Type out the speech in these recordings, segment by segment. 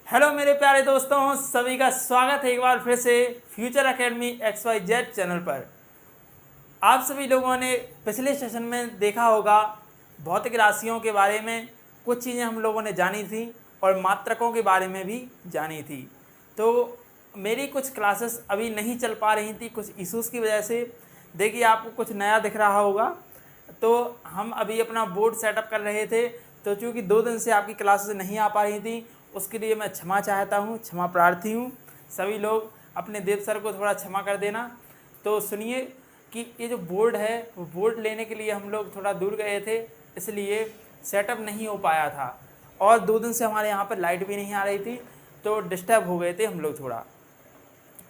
Hello मेरे प्यारे दोस्तों, सभी का स्वागत है एक बार फिर से फ्यूचर एकेडमी XYZ चैनल पर। आप सभी लोगों ने पिछले सेशन में देखा होगा भौतिक राशियों के बारे में कुछ चीज़ें हम लोगों ने जानी थी और मात्रकों के बारे में भी जानी थी। तो मेरी कुछ क्लासेस अभी नहीं चल पा रही थी कुछ इश्यूज़ की वजह से। देखिए आपको कुछ नया दिख रहा होगा। तो हम अभी अपना बोर्ड सेटअप कर रहे थे, तो चूँकि 2 दिन से आपकी क्लासेस नहीं आ पा रही थी, उसके लिए मैं क्षमा चाहता हूँ, क्षमा प्रार्थी हूँ। सभी लोग अपने देव सर को थोड़ा क्षमा कर देना। तो सुनिए कि ये जो बोर्ड है वो बोर्ड लेने के लिए हम लोग थोड़ा दूर गए थे, इसलिए सेटअप नहीं हो पाया था। और 2 दिन से हमारे यहाँ पर लाइट भी नहीं आ रही थी, तो डिस्टर्ब हो गए थे हम लोग थोड़ा।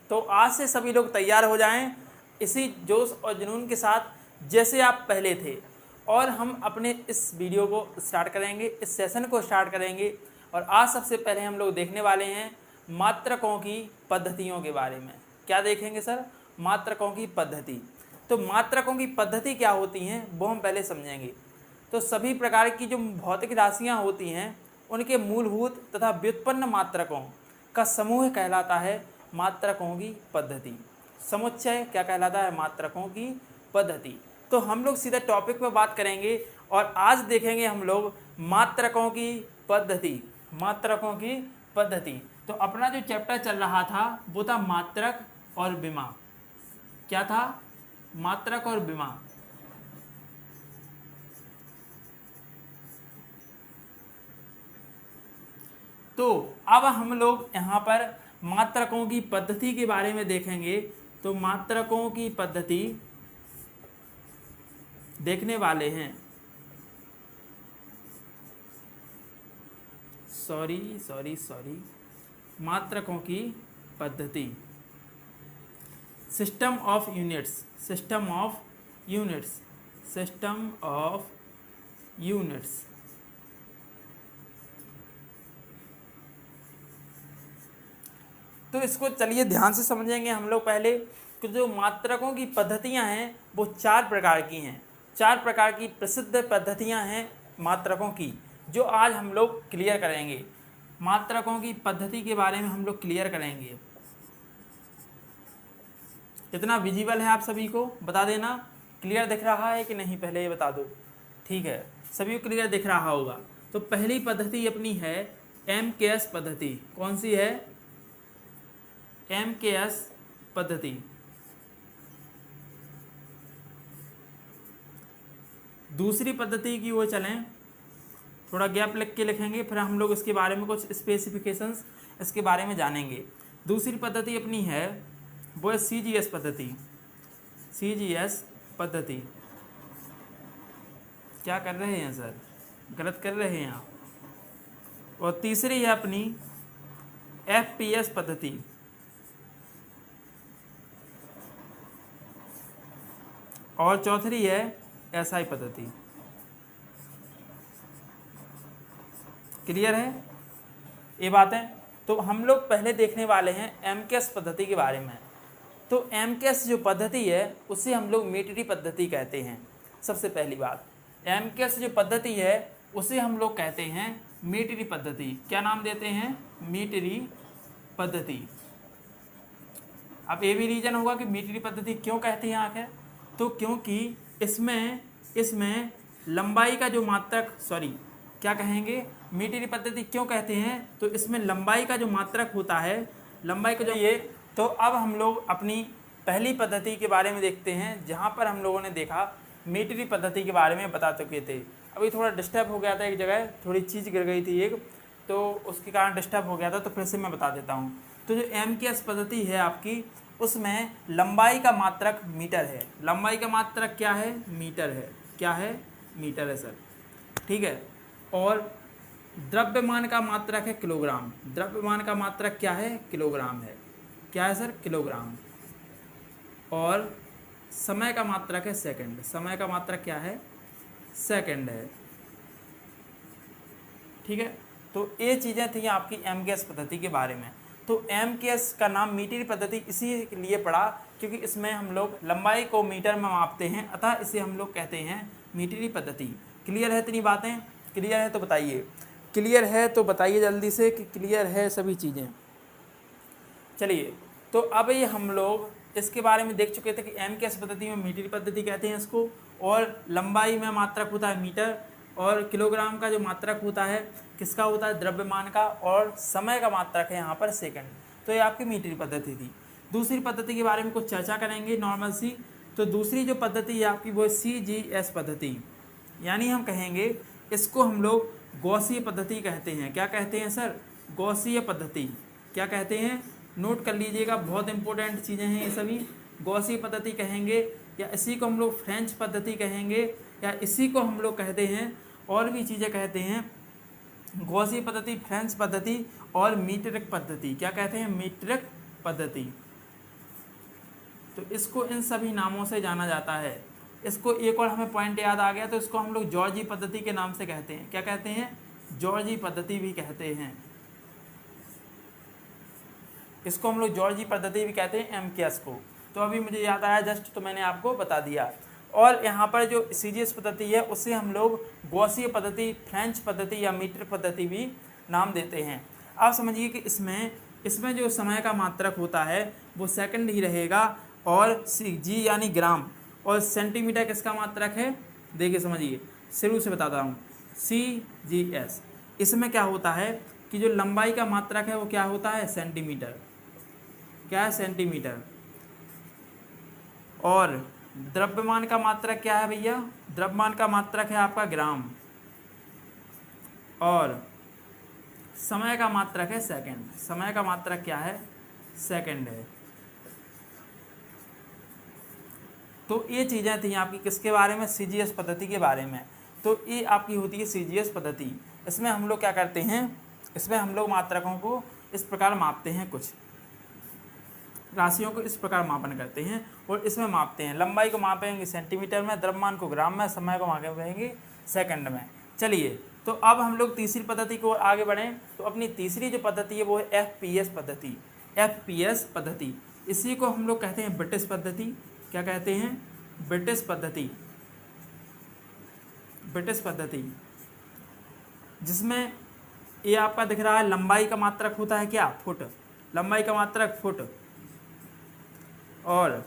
तो आज से सभी लोग तैयार हो जाएं इसी जोश और जुनून के साथ जैसे आप पहले थे। और हम अपने इस वीडियो को स्टार्ट करेंगे, इस सेशन को स्टार्ट करेंगे। और आज सबसे पहले हम लोग देखने वाले हैं मात्रकों की पद्धतियों के बारे में। क्या देखेंगे सर? मात्रकों की पद्धति। तो मात्रकों की पद्धति क्या होती हैं वो हम पहले समझेंगे। तो सभी प्रकार की जो भौतिक राशियाँ होती हैं उनके मूलभूत तथा व्युत्पन्न मात्रकों का समूह कहलाता है मात्रकों की पद्धति। समुच्चय क्या कहलाता है? मात्रकों की पद्धति। तो हम लोग सीधा टॉपिक पर बात करेंगे और आज देखेंगे हम लोग मात्रकों की पद्धति। मात्रकों की पद्धति। तो अपना जो चैप्टर चल रहा था वो था मात्रक और विमा। क्या था? मात्रक और विमा। तो अब हम लोग यहाँ पर मात्रकों की पद्धति के बारे में देखेंगे। तो मात्रकों की पद्धति देखने वाले हैं। सॉरी मात्रकों की पद्धति। System of units. System of units. System of units. तो इसको चलिए ध्यान से समझेंगे हम लोग पहले कि जो मात्रकों की पद्धतियां हैं वो 4 प्रकार की हैं। 4 प्रकार की प्रसिद्ध पद्धतियां हैं मात्रकों की, जो आज हम लोग क्लियर करेंगे। मात्रकों की पद्धति के बारे में हम लोग क्लियर करेंगे। कितना विजिबल है आप सभी को बता देना। क्लियर दिख रहा है कि नहीं पहले ये बता दो। ठीक है, सभी को क्लियर दिख रहा होगा। तो पहली पद्धति अपनी है MKS पद्धति। कौन सी है? MKS पद्धति। दूसरी पद्धति की ओर चलें, थोड़ा गैप लिख के लिखेंगे, फिर हम लोग इसके बारे में कुछ स्पेसिफिकेशंस इसके बारे में जानेंगे। दूसरी पद्धति अपनी है वो है CGS पद्धति। CGS पद्धति। क्या कर रहे हैं सर? गलत कर रहे हैं आप। और तीसरी है अपनी FPS पद्धति। और चौथी है SI पद्धति। क्लियर है ये बातें? तो हम लोग पहले देखने वाले हैं MKS पद्धति के बारे में। तो MKS जो पद्धति है उसे हम लोग मीटरी पद्धति कहते हैं। सबसे पहली बात, MKS जो पद्धति है उसे हम लोग कहते हैं मीटरी पद्धति। क्या नाम देते हैं? मीटरी पद्धति। अब ये भी रीजन होगा कि मीटरी पद्धति क्यों कहते हैं आखिर? तो क्योंकि इसमें लंबाई का जो मात्रक, क्या कहेंगे, मीटरी पद्धति क्यों कहते हैं? तो इसमें लंबाई का जो मात्रक होता है, लंबाई का जो ये। तो अब हम लोग अपनी पहली पद्धति के बारे में देखते हैं, जहाँ पर हम लोगों ने देखा मीटरी पद्धति के बारे में बता चुके थे। अभी थोड़ा डिस्टर्ब हो गया था, एक जगह थोड़ी चीज़ गिर गई थी एक, तो उसके कारण डिस्टर्ब हो गया था। तो फिर से मैं बता देता हूँ। तो जो MKS पद्धति है आपकी, उसमें लंबाई का मात्रक मीटर है। लंबाई का मात्रक क्या है? मीटर है। क्या है? मीटर है सर। ठीक है। और द्रव्यमान का मात्रक है किलोग्राम। द्रव्यमान का मात्रक क्या है? किलोग्राम है। क्या है सर? किलोग्राम। और समय का मात्रक है सेकंड। समय का मात्रक क्या है? सेकंड है। ठीक है। तो ये चीज़ें थी आपकी MKS पद्धति के बारे में। तो MKS का नाम मीटरी पद्धति इसी लिए पड़ा क्योंकि इसमें हम लोग लंबाई को मीटर में मापते हैं, अतः इसे हम लोग कहते हैं मीटरी पद्धति। क्लियर है? इतनी बातें क्लियर है तो बताइए। क्लियर है तो बताइए जल्दी से कि क्लियर है सभी चीज़ें। चलिए, तो अब ये हम लोग इसके बारे में देख चुके थे कि एम की पद्धति में मीटर पद्धति कहते हैं इसको, और लंबाई में मात्रक होता है मीटर, और किलोग्राम का जो मात्रक होता है किसका होता है, द्रव्यमान का, और समय का मात्रक है यहाँ पर सेकंड। तो ये आपकी मीटर पद्धति थी। दूसरी पद्धति के बारे में कुछ चर्चा करेंगे नॉर्मल सी। तो दूसरी जो पद्धति है आपकी वो है CGS पद्धति, यानी हम कहेंगे इसको हम लोग गॉसीय पद्धति कहते हैं। क्या कहते हैं सर, गॉसीय पद्धति। क्या कहते हैं, नोट कर लीजिएगा, बहुत इंपॉर्टेंट चीज़ें हैं ये सभी। गॉसीय पद्धति कहेंगे, या इसी को हम लोग फ्रेंच पद्धति कहेंगे, या इसी को हम लोग कहते हैं और भी चीज़ें कहते हैं, गॉसीय पद्धति, फ्रेंच पद्धति और मीट्रिक पद्धति। क्या कहते हैं, मीट्रिक पद्धति। तो इसको इन सभी नामों से जाना जाता है। इसको एक और हमें पॉइंट याद आ गया, तो इसको हम लोग जॉर्जी पद्धति के नाम से कहते हैं। क्या कहते हैं, जॉर्जी पद्धति भी कहते हैं। इसको हम लोग जॉर्जी पद्धति भी कहते हैं, MKS को। तो अभी मुझे याद आया जस्ट, तो मैंने आपको बता दिया। और यहाँ पर जो CGS पद्धति है उसे हम लोग गॉसीय पद्धति, फ्रेंच पद्धति या मीटर पद्धति भी नाम देते हैं। आप समझिए कि इसमें जो समय का मात्रक होता है वो सेकंड ही रहेगा, और G यानी ग्राम, और सेंटीमीटर किसका मात्रक है, देखिए समझिए, शुरू से बताता हूँ। CGS इसमें क्या होता है कि जो लंबाई का मात्रक है वो क्या होता है, सेंटीमीटर। क्या है, सेंटीमीटर। और द्रव्यमान का मात्रक क्या है भैया, द्रव्यमान का मात्रक है आपका ग्राम, और समय का मात्रक है सेकंड। समय का मात्रक क्या है, सेकंड है। तो ये चीज़ें थी आपकी किसके बारे में, CGS पद्धति के बारे में। तो ये आपकी होती है CGS पद्धति। इसमें हम लोग क्या करते हैं, इसमें हम लोग मात्रकों को इस प्रकार मापते हैं, कुछ राशियों को इस प्रकार मापन करते हैं और इसमें मापते हैं। लंबाई को मापेंगे सेंटीमीटर में, द्रव्यमान को ग्राम में, समय को मापेंगे सेकंड में। चलिए, तो अब हम लोग तीसरी पद्धति को आगे बढ़ें। तो अपनी तीसरी जो पद्धति है वो है FPS पद्धति। FPS पद्धति, इसी को हम लोग कहते हैं ब्रिटिश पद्धति। क्या कहते हैं, ब्रिटिश पद्धति। ब्रिटिश पद्धति जिसमें ये आपका दिख रहा है, लंबाई का मात्रक होता है क्या, फुट। लंबाई का मात्रक फुट, और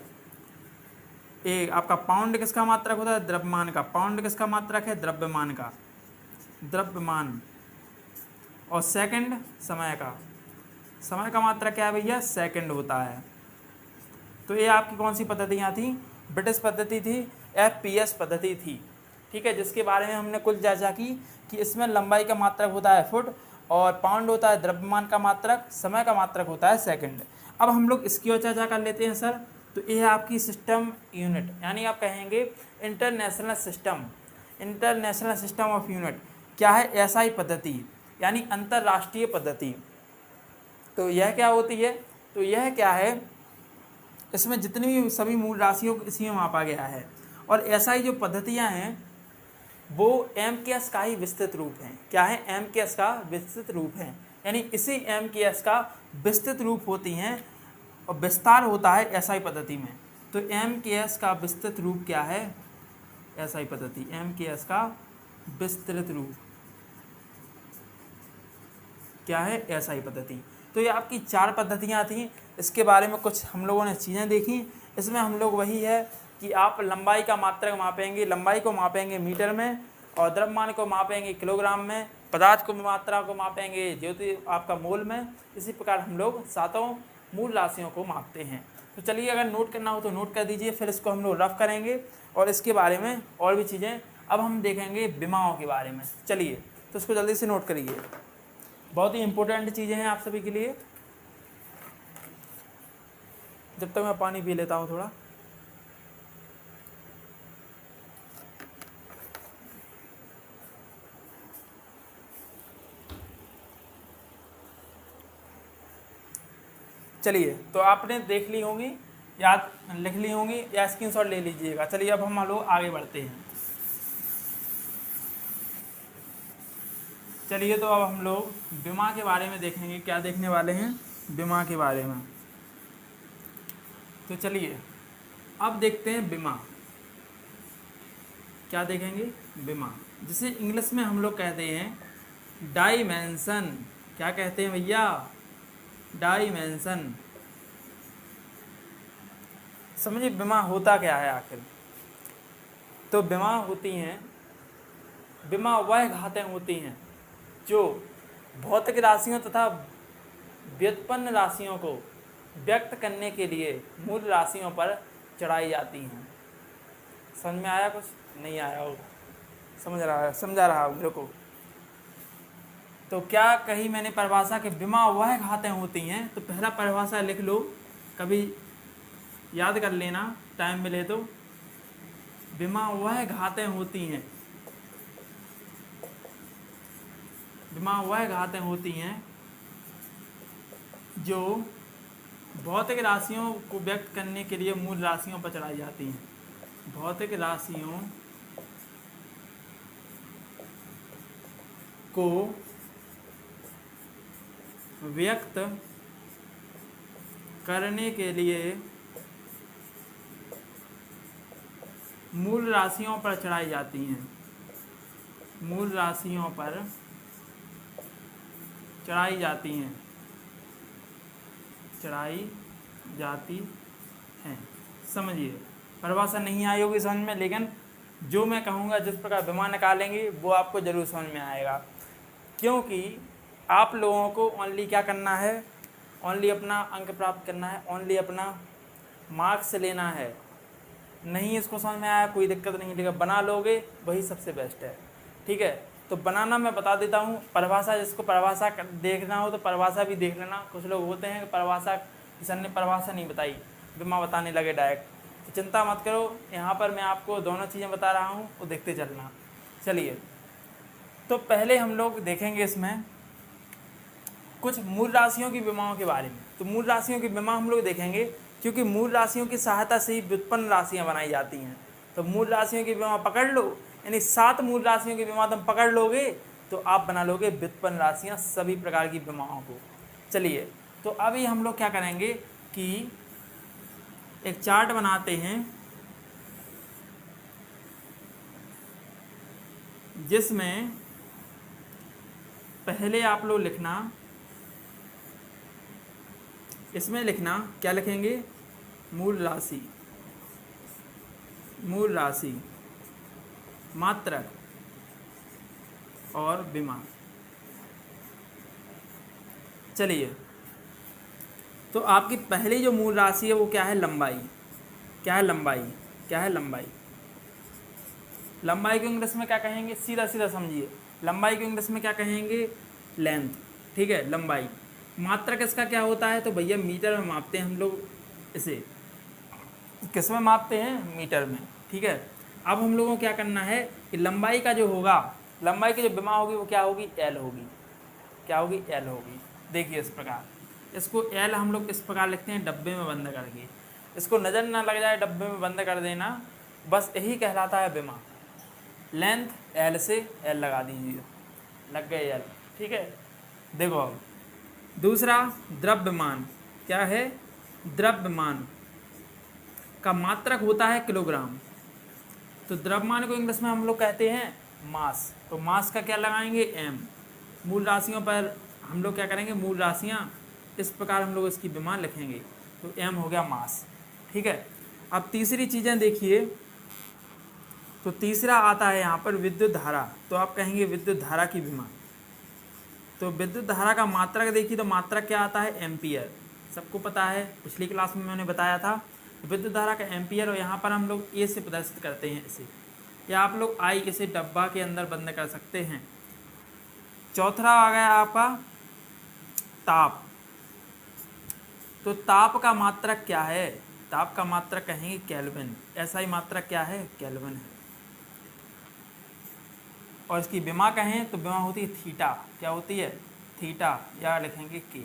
एक आपका पाउंड किसका मात्रक होता है, द्रव्यमान का। पाउंड किसका मात्रक है, द्रव्यमान का, द्रव्यमान। और सेकंड समय का। समय का मात्रक क्या है भैया, सेकंड होता है। तो ये आपकी कौन सी पद्धतियाँ थी, ब्रिटिश पद्धति थी, FPS पद्धति थी। ठीक है, जिसके बारे में हमने कुल चर्चा की कि इसमें लंबाई का मात्रक होता है फुट, और पाउंड होता है द्रव्यमान का मात्रक, समय का मात्रक होता है सेकंड। अब हम लोग इसकी और चर्चा कर लेते हैं सर। तो ये है आपकी सिस्टम यूनिट, यानी आप कहेंगे international system, international system of unit. क्या है, SI पद्धति, यानी अंतर्राष्ट्रीय पद्धति। तो यह क्या होती है, तो यह क्या है, इसमें जितनी भी सभी मूल राशियों को इसी में मापा गया है। और SI जो पद्धतियाँ हैं वो MKS का ही विस्तृत रूप हैं। क्या है, MKS का विस्तृत रूप है, यानी इसी MKS का विस्तृत रूप होती हैं, और विस्तार होता है SI पद्धति में। तो MKS का विस्तृत रूप क्या है, SI पद्धति। MKS का विस्तृत रूप क्या है, SI पद्धति। तो ये आपकी 4 पद्धतियाँ थी। इसके बारे में कुछ हम लोगों ने चीज़ें देखी। इसमें हम लोग वही है कि आप लंबाई का मात्रक मापेंगे, लंबाई को मापेंगे मीटर में, और द्रव्यमान को मापेंगे किलोग्राम में, पदार्थ को मात्रा को मापेंगे ज्योति आपका मोल में। इसी प्रकार हम लोग 7 मूल राशियों को मापते हैं। तो चलिए, अगर नोट करना हो तो नोट कर दीजिए, फिर इसको हम लोग रफ करेंगे और इसके बारे में और भी चीज़ें अब हम देखेंगे विमाओं के बारे में। चलिए, तो इसको जल्दी से नोट करिए, बहुत ही इंपॉर्टेंट चीज़ें हैं आप सभी के लिए। जब तक मैं पानी पी लेता हूँ थोड़ा। चलिए, तो आपने देख ली होंगी, याद लिख ली होंगी, या स्क्रीनशॉट ले लीजिएगा। चलिए, अब हम लोग आगे बढ़ते हैं। चलिए, तो अब हम लोग विमा के बारे में देखेंगे। क्या देखने वाले हैं, विमा के बारे में। तो चलिए, अब देखते हैं विमा। क्या देखेंगे, विमा, जिसे इंग्लिश में हम लोग कहते हैं डायमेंशन। क्या कहते हैं भैया? डायमेंशन। समझिए विमा होता क्या है आखिर। तो विमा होती हैं, विमा वह घातें होती हैं जो भौतिक राशियों तथा व्युत्पन्न राशियों को व्यक्त करने के लिए मूल राशियों पर चढ़ाई जाती हैं। समझ में आया? कुछ नहीं आया होगा, समझा रहा हूँ मेरे को। तो क्या कही मैंने परिभाषा कि विमा वह घातें होती हैं, तो पहला परिभाषा लिख लो, कभी याद कर लेना टाइम मिले तो। विमा वह घातें होती हैं, विमा वह घातें होती हैं जो भौतिक राशियों को व्यक्त करने के लिए मूल राशियों पर चढ़ाई जाती हैं। भौतिक राशियों को व्यक्त करने के लिए मूल राशियों पर चढ़ाई जाती हैं। मूल राशियों पर चढ़ाई जाती हैं, चढ़ाई जाती हैं। समझिए, परिभाषा नहीं आई होगी समझ में, लेकिन जो मैं कहूँगा जिस प्रकार विमा निकालेंगे वो आपको ज़रूर समझ में आएगा। क्योंकि आप लोगों को ओनली क्या करना है, ओनली अपना अंक प्राप्त करना है, ओनली अपना मार्क्स लेना है। नहीं इसको समझ में आया कोई दिक्कत नहीं, लेकिन बना लोगे वही सबसे बेस्ट है। ठीक है, तो बनाना मैं बता देता हूँ। परिभाषा, जिसको परिभाषा देखना हो तो परिभाषा भी देख लेना। कुछ लोग होते हैं कि परिभाषा, किसान ने परिभाषा नहीं बताई, विमा बताने लगे डायरेक्ट। तो चिंता मत करो, यहाँ पर मैं आपको दोनों चीज़ें बता रहा हूँ, वो देखते चलना। चलिए, तो पहले हम लोग देखेंगे इसमें कुछ मूल राशियों की विमाओं के बारे में। तो मूल राशियों की विमा हम लोग देखेंगे, क्योंकि मूल राशियों की सहायता से ही व्युत्पन्न राशियाँ बनाई जाती हैं। तो मूल राशियों की विमा पकड़ लो, यानी 7 मूल राशियों की विमा तुम पकड़ लोगे तो आप बना लोगे व्युत्पन्न राशियाँ सभी प्रकार की विमाओं को। चलिए, तो अभी हम लोग क्या करेंगे कि एक चार्ट बनाते हैं जिसमें पहले आप लोग लिखना, इसमें लिखना क्या लिखेंगे, मूल राशि, मूल राशि, मात्रक और विमा। चलिए, तो आपकी पहली जो मूल राशि है वो क्या है, लंबाई। क्या है लंबाई? क्या है लंबाई? लंबाई को इंग्लिश में क्या कहेंगे, सीधा सीधा समझिए, लंबाई को इंग्लिश में क्या कहेंगे, लेंथ। ठीक है, लंबाई। मात्रक इसका क्या होता है, तो भैया मीटर में मापते हैं हम लोग इसे। किस में मापते हैं, मीटर में। ठीक है, अब हम लोगों को क्या करना है कि लंबाई का जो होगा, लंबाई की जो विमा होगी वो क्या होगी, एल होगी। क्या होगी, एल होगी। देखिए इस प्रकार, इसको एल हम लोग इस प्रकार लिखते हैं डब्बे में बंद करके। इसको नज़र ना लग जाए, डब्बे में बंद कर देना, बस यही कहलाता है विमा। लेंथ एल से एल लगा दीजिए, लग गए एल। ठीक है, देखो अब दूसरा, द्रव्यमान। क्या है, द्रव्यमान का मात्रक होता है किलोग्राम। तो द्रव्यमान को इंग्लिश में हम लोग कहते हैं मास। तो मास का क्या लगाएंगे, एम। मूल राशियों पर हम लोग क्या करेंगे, मूल राशियाँ इस प्रकार हम लोग इसकी विमा लिखेंगे। तो एम हो गया मास। ठीक है, अब तीसरी चीज़ें देखिए, तो तीसरा आता है यहाँ पर विद्युत धारा। तो आप कहेंगे विद्युत धारा की विमा। तो विद्युत धारा का मात्रक देखिए, तो मात्रक क्या आता है, एम्पियर। सबको पता है, पिछली क्लास में मैंने बताया था। विद्युत धारा का एम्पियर, और यहाँ पर हम लोग ए से प्रदर्शित करते हैं इसे, या आप लोग आई इसे डब्बा के अंदर बंद कर सकते हैं। चौथा आ गया आपका ताप। तो ताप का मात्रक क्या है, ताप का मात्रक कहेंगे केल्विन। ऐसा ही मात्रक क्या है, केल्विन है। और इसकी विमा कहें तो विमा होती है थीटा। क्या होती है, थीटा, या लिखेंगे के।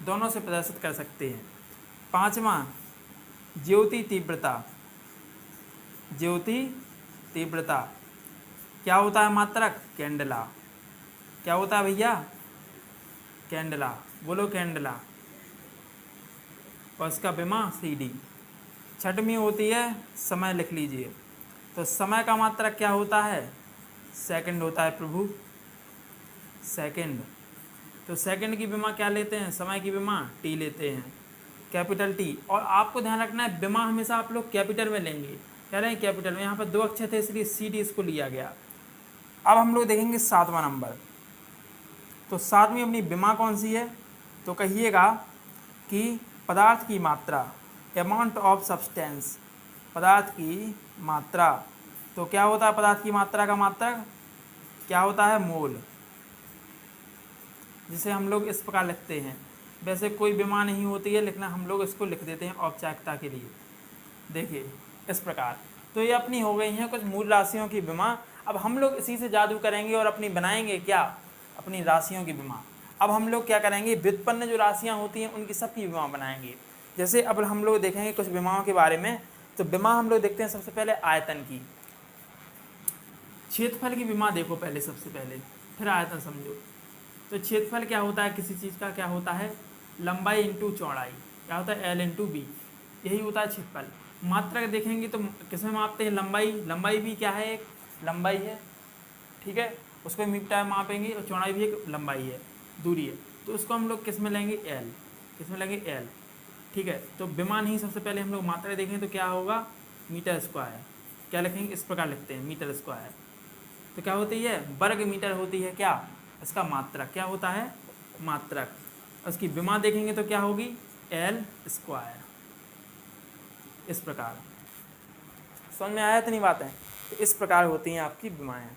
दोनों से प्रदर्शित कर सकते हैं। पांचवा, ज्योति तीव्रता। ज्योति तीव्रता क्या होता है, मात्रक कैंडला। क्या होता है भैया, कैंडला। बोलो कैंडला। और इसका विमा सी डी। छठवीं होती है समय, लिख लीजिए। तो समय का मात्रक क्या होता है, सेकंड होता है प्रभु। सेकंड। तो सेकंड की विमा क्या लेते हैं, समय की विमा टी लेते हैं, कैपिटल टी। और आपको ध्यान रखना है विमा हमेशा आप लोग कैपिटल में लेंगे, कह रहे हैं कैपिटल में, यहाँ पर 2 अक्षर थे इसलिए सी डी इसको लिया गया। अब हम लोग देखेंगे 7वां नंबर। तो 7वीं अपनी विमा कौन सी है, तो कहिएगा कि पदार्थ की मात्रा, अमाउंट ऑफ सब्सटेंस, पदार्थ की मात्रा। तो क्या होता है पदार्थ की मात्रा का मात्रक, क्या होता है, मोल, जिसे हम लोग इस प्रकार लिखते हैं। वैसे कोई विमा नहीं होती है, लेकिन हम लोग इसको लिख देते हैं औपचारिकता के लिए। देखिए इस प्रकार। तो ये अपनी हो गई हैं कुछ मूल राशियों की विमा। अब हम लोग इसी से जादू करेंगे और अपनी बनाएंगे क्या, अपनी राशियों की विमा। अब हम लोग क्या करेंगे, व्युत्पन्न जो राशियाँ होती हैं उनकी सबकी विमा बनाएंगे। जैसे अब हम लोग देखेंगे कुछ विमाओं के बारे में। तो विमा हम लोग देखते हैं सबसे पहले आयतन की। क्षेत्रफल की विमा देखो पहले, सबसे पहले, फिर आयतन समझो। तो क्षेत्रफल क्या होता है किसी चीज़ का, क्या होता है, लंबाई इंटू चौड़ाई, क्या होता है, एल इंटू बी, यही होता है क्षेत्रफल। मात्रक देखेंगे तो किसमें मापते हैं, लंबाई, लंबाई भी क्या है, एक लंबाई है, ठीक है, उसको मीटर मापेंगे, और चौड़ाई भी एक लंबाई है, दूरी है। तो उसको हम लोग किस में लेंगे, एल, किस में लेंगे, एल, ठीक है। तो विमा नहीं, सबसे पहले हम लोग मात्रा देखेंगे तो क्या होगा, मीटर स्क्वायर, क्या लिखेंगे, इस प्रकार लिखते हैं मीटर स्क्वायर। तो क्या होती है, वर्ग मीटर होती है क्या, इसका मात्रक, क्या होता है, मात्रक। उसकी विमा देखेंगे तो क्या होगी, एल स्क्वायर, इस प्रकार। समझ में आया इतनी बातें। तो इस प्रकार होती हैं आपकी विमाएँ।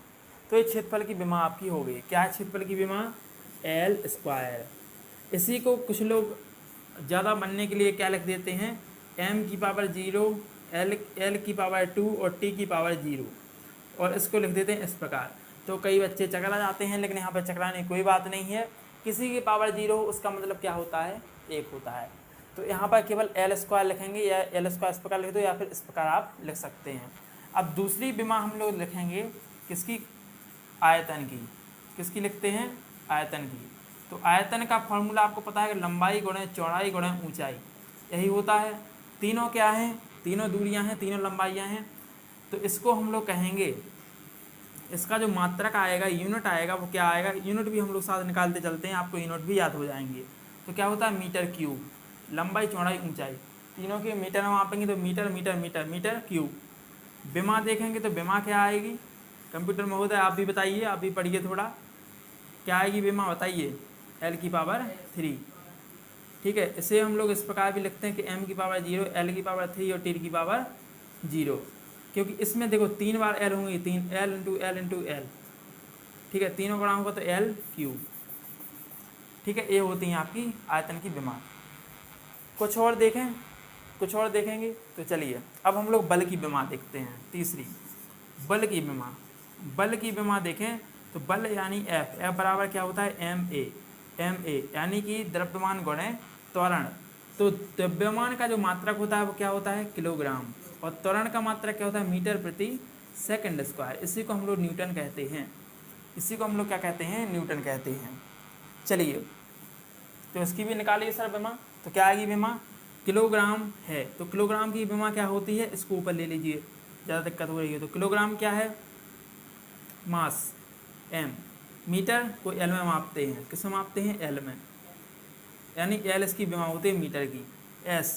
तो ये क्षेत्रफल की विमा आपकी हो गई, क्या है क्षेत्रफल की विमा, एल स्क्वायर। इसी को कुछ लोग ज़्यादा बनने के लिए क्या लिख देते हैं, m की पावर 0, l की पावर 2 और t की पावर 0, और इसको लिख देते हैं इस प्रकार। तो कई बच्चे चकरा जाते हैं, लेकिन यहाँ पर चकराने की कोई बात नहीं है। किसी की पावर 0 हो उसका मतलब क्या होता है, 1 होता है। तो यहाँ पर केवल एल स्क्वायर लिखेंगे, या एल स्क्वायर इस प्रकार लिख दो, या फिर इस प्रकार आप लिख सकते हैं। अब दूसरी विमा हम लोग लिखेंगे किसकी, आयतन की। किसकी लिखते हैं, आयतन की। तो आयतन का फॉर्मूला आपको पता है कि लंबाई गुणे चौड़ाई गुणे ऊंचाई, यही होता है। तीनों क्या हैं, तीनों दूरियां हैं, तीनों लंबाइयां हैं। तो इसको हम लोग कहेंगे, इसका जो मात्रक आएगा, यूनिट आएगा, वो क्या आएगा, यूनिट भी हम लोग साथ निकालते चलते हैं, आपको यूनिट भी याद हो जाएंगे। तो क्या होता है, मीटर क्यूब, लंबाई चौड़ाई ऊंचाई, तीनों के मीटर में मापेंगे तो metre metre metre metre cube. विमा देखेंगे तो विमा क्या आएगी, कंप्यूटर महोदय आप भी बताइए, आप भी पढ़िए थोड़ा, क्या आएगी विमा बताइए, एल की पावर 3, ठीक है। इसे हम लोग इस प्रकार भी लिखते हैं कि m की पावर 0, l की पावर 3 और t की पावर 0, क्योंकि इसमें देखो 3 बार l होंगी, 3 l into L into L, ठीक है, तीनों बड़ा होगा तो l क्यूब, ठीक है। ये होती हैं आपकी आयतन की विमा। कुछ और देखें, कुछ और देखेंगे तो चलिए अब हम लोग बल की विमा देखते हैं। तीसरी, बल की विमा। बल की विमा देखें तो बल यानी F, F बराबर क्या होता है, ma यानी कि द्रव्यमान गुणे त्वरण। तो द्रव्यमान का जो मात्रक होता है वो क्या होता है, किलोग्राम, और त्वरण का मात्रक क्या होता है, मीटर प्रति सेकंड स्क्वायर। इसी को हम लोग न्यूटन कहते हैं, इसी को हम लोग क्या कहते हैं, न्यूटन कहते हैं। चलिए तो इसकी भी निकालिए सर विमा। तो क्या आएगी विमा, किलोग्राम है, तो किलोग्राम की विमा क्या होती है, इसको ऊपर ले लीजिए, ज़्यादा दिक्कत हो रही है। तो किलोग्राम क्या है, मास, m, मीटर को एल में मापते हैं, किस में मापते हैं, एल में, यानी एल इसकी विमा होती है मीटर की। s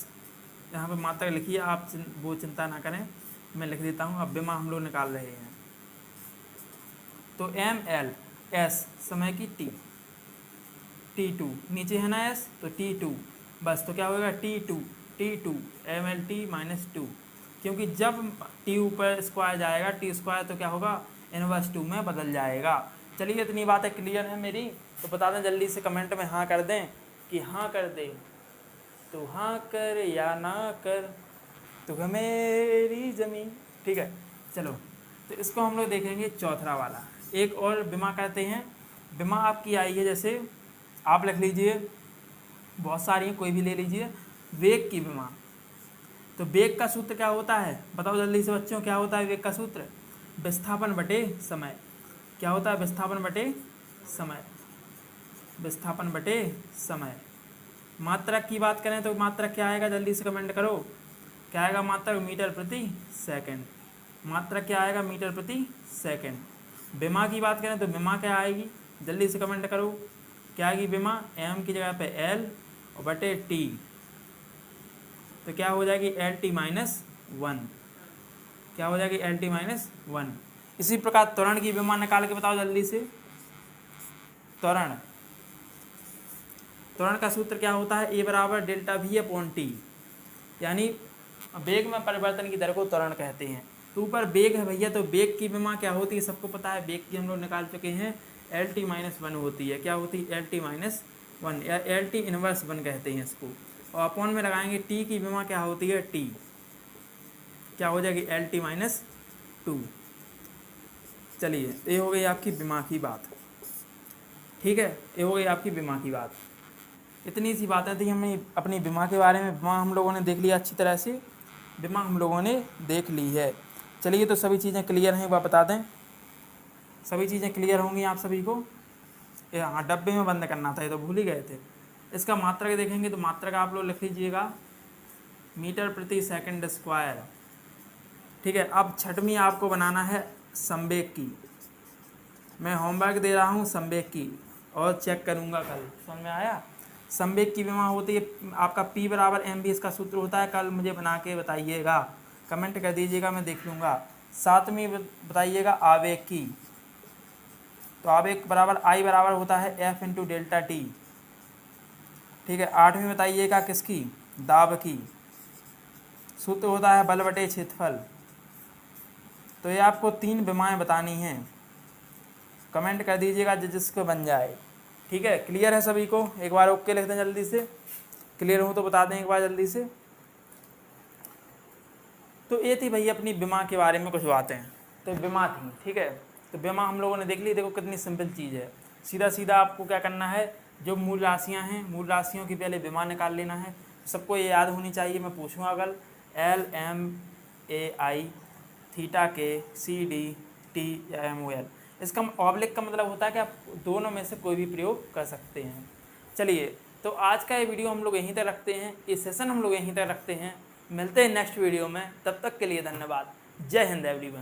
यहाँ पे मात्रा लिखिए, आप वो चिंता ना करें, मैं लिख देता हूँ। अब विमा हम लोग निकाल रहे हैं। तो m l, s समय की t, t2 नीचे है ना s, तो t2 बस, तो क्या होगा t2 mlt माइनस 2, क्योंकि जब t ऊपर स्क्वायर जाएगा, t स्क्वायर तो क्या होगा, इनवर्स 2 में बदल जाएगा। चलिए इतनी बातें क्लियर है मेरी, तो बता दें जल्दी से कमेंट में हाँ कर दें कि हाँ कर दे, तो हाँ कर या ना कर, तो मेरी ज़मीन, ठीक है। चलो तो इसको हम लोग देखेंगे चौथा वाला। एक और विमा कहते हैं, विमा आपकी आई है, जैसे आप लिख लीजिए, बहुत सारी हैं, कोई भी ले लीजिए। वेग की विमा। तो वेग का सूत्र क्या होता है, बताओ जल्दी से बच्चों, क्या होता है वेग का सूत्र, विस्थापन बटे समय। क्या होता है, विस्थापन बटे समय, विस्थापन बटे समय। मात्रक की बात करें तो मात्रक क्या आएगा, जल्दी से कमेंट करो, क्या आएगा मात्रक, मीटर प्रति सेकंड। मात्रक क्या आएगा, मीटर प्रति सेकंड। विमा की बात करें तो विमा क्या आएगी, जल्दी से कमेंट करो। क्या आएगी विमा, m की जगह पे l और बटे t, तो क्या हो जाएगी LT माइनस 1। क्या हो जाएगी LT माइनस 1। इसी प्रकार त्वरण की विमा निकाल के बताओ जल्दी से। त्वरण का सूत्र क्या होता है, A बराबर डेल्टा V अपॉन टी, यानी वेग में परिवर्तन की दर को त्वरण कहते हैं। तो ऊपर वेग है भैया, तो वेग की विमा क्या होती है सबको पता है, वेग की हम लोग निकाल चुके हैं, LT माइनस 1 होती है। क्या होती है, LT माइनस 1 या LT इनवर्स 1 कहते हैं इसको। और अपॉन में लगाएंगे टी की विमा क्या होती है, टी, क्या हो जाएगी LT माइनस 2। चलिए ये हो गई आपकी विमा की बात, ठीक है, ये हो गई आपकी विमा की बात। इतनी सी बातें थी हमें अपनी विमा के बारे में। विमा हम लोगों ने देख लिया अच्छी तरह से, विमा हम लोगों ने देख ली है। चलिए तो सभी चीज़ें क्लियर हैं, एक बार बता दें, सभी चीज़ें क्लियर होंगी आप सभी को। हाँ, डब्बे में बंद करना था, ये तो भूल ही गए थे। इसका मात्रक देखेंगे तो मात्रक आप लोग लिख लीजिएगा मीटर प्रति सेकंड स्क्वायर, ठीक है। अब छठवीं आपको बनाना है संवेग की। मैं होमवर्क दे रहा हूँ संवेग की, और चेक करूँगा कल, समझ में आया। संवेग की विमा होती है आपका P बराबर mv, इसका सूत्र होता है। कल मुझे बना के बताइएगा, कमेंट कर दीजिएगा, मैं देख लूँगा। सातवीं बताइएगा आवेग की, तो आवेग बराबर I बराबर होता है F इंटू डेल्टा टी, ठीक है। आठवीं बताइएगा किसकी, दाब की, सूत्र होता है बल बटे क्षेत्रफल। तो ये आपको 3 विमाएँ बतानी हैं, कमेंट कर दीजिएगा जिसको बन जाए, ठीक है। क्लियर है सभी को, एक बार ओके लिख दें जल्दी से, क्लियर हो तो बता दें एक बार जल्दी से। तो ये थी भैया अपनी विमा के बारे में कुछ बातें, तो विमा थी, ठीक है। तो विमा हम लोगों ने देख ली, देखो कितनी सिंपल चीज़ है। सीधा सीधा आपको क्या करना है, जो मूल राशियाँ हैं, मूल राशियों की पहले विमा निकाल लेना है। सबको ये याद होनी चाहिए, मैं पूछूँगा कल, LMAI थीटा के CDTMOL। इसका ऑब्लिक का मतलब होता है कि आप दोनों में से कोई भी प्रयोग कर सकते हैं। चलिए तो आज का ये वीडियो हम लोग यहीं तक रखते हैं, ये सेशन हम लोग यहीं तक रखते हैं। मिलते हैं नेक्स्ट वीडियो में, तब तक के लिए धन्यवाद। जय हिंद एवरीवन।